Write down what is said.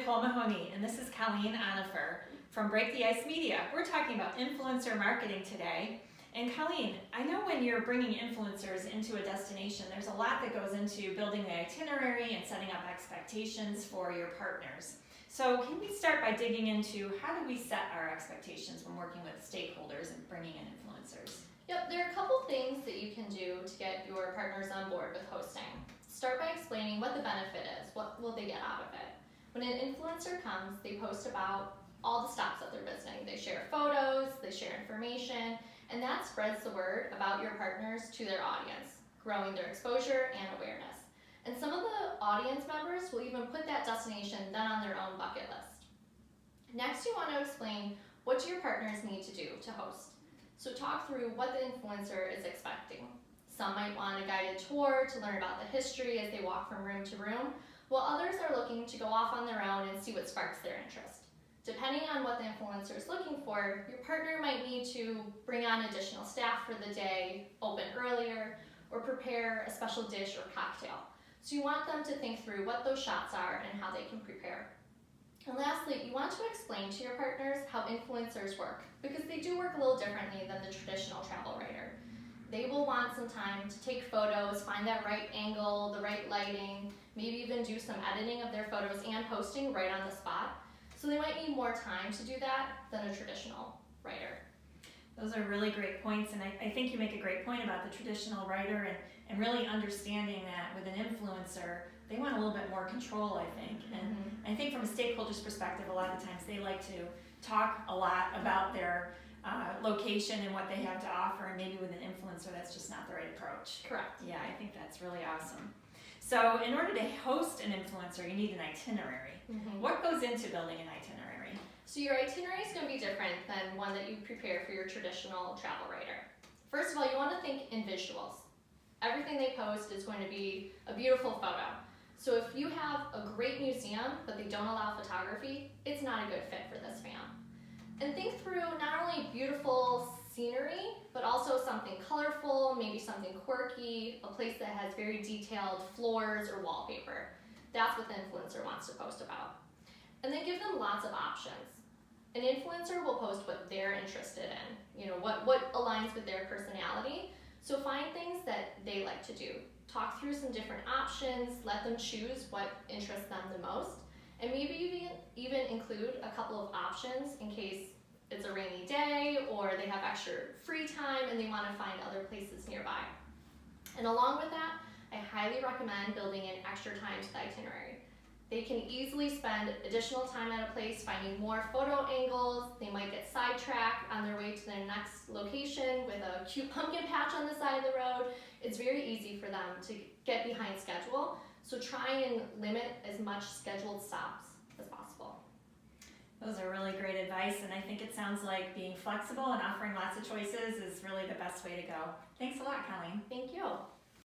Nicole Mahoney, and this is Colleen Onuffer from Break the Ice Media. We're talking about influencer marketing today. And Colleen, I know when you're bringing influencers into a destination, there's a lot that goes into building the itinerary and setting up expectations for your partners. So can we start by digging into how do we set our expectations when working with stakeholders and bringing in influencers? Yep, there are a couple things that you can do to get your partners on board with hosting. Start by explaining what the benefit is, what will they get out of it. When an influencer comes, they post about all the stops that they're visiting. They share photos, they share information, and that spreads the word about your partners to their audience, growing their exposure and awareness. And some of the audience members will even put that destination then on their own bucket list. Next, you want to explain what do your partners need to do to host. So talk through what the influencer is expecting. Some might want a guided tour to learn about the history as they walk from room to room, while others are looking to go off on their own and see what sparks their interest. Depending on what the influencer is looking for, your partner might need to bring on additional staff for the day, open earlier, or prepare a special dish or cocktail. So you want them to think through what those shots are and how they can prepare. And lastly, you want to explain to your partners how influencers work, because they do work a little differently than the traditional travel writer. They will want some time to take photos, find that right angle, the right lighting, maybe even do some editing of their photos and posting right on the spot. So they might need more time to do that than a traditional writer. Those are really great points, and I think you make a great point about the traditional writer and really understanding that with an influencer, they want a little bit more control, I think. And I think from a stakeholder's perspective, a lot of times they like to talk a lot about their location and what they have to offer, and maybe with an influencer that's just not the right approach. Correct. Yeah, I think that's really awesome. So in order to host an influencer, you need an itinerary. What goes into building an itinerary? So your itinerary is going to be different than one that you prepare for your traditional travel writer. First of all, you want to think in visuals. Everything they post is going to be a beautiful photo. So if you have a great museum, but they don't allow photography, it's not a good fit for this fam. And think through not only beautiful scenery, but also something colorful, maybe something quirky, a place that has very detailed floors or wallpaper. That's what the influencer wants to post about. And then give them lots of options. An influencer will post what they're interested in, what aligns with their personality. So find things that they like to do. Talk through some different options, let them choose what interests them the most, and maybe even include a couple of options in case it's a rainy day or they have extra free time and they want to find other places nearby. And along with that, I highly recommend building in extra time to the itinerary. They can easily spend additional time at a place finding more photo angles. They might get sidetracked on their way to their next location with a cute pumpkin patch on the side of the road. It's very easy for them to get behind schedule. So try and limit as much scheduled stops as possible. Those are really great advice, and I think it sounds like being flexible and offering lots of choices is really the best way to go. Thanks a lot, Colleen. Thank you.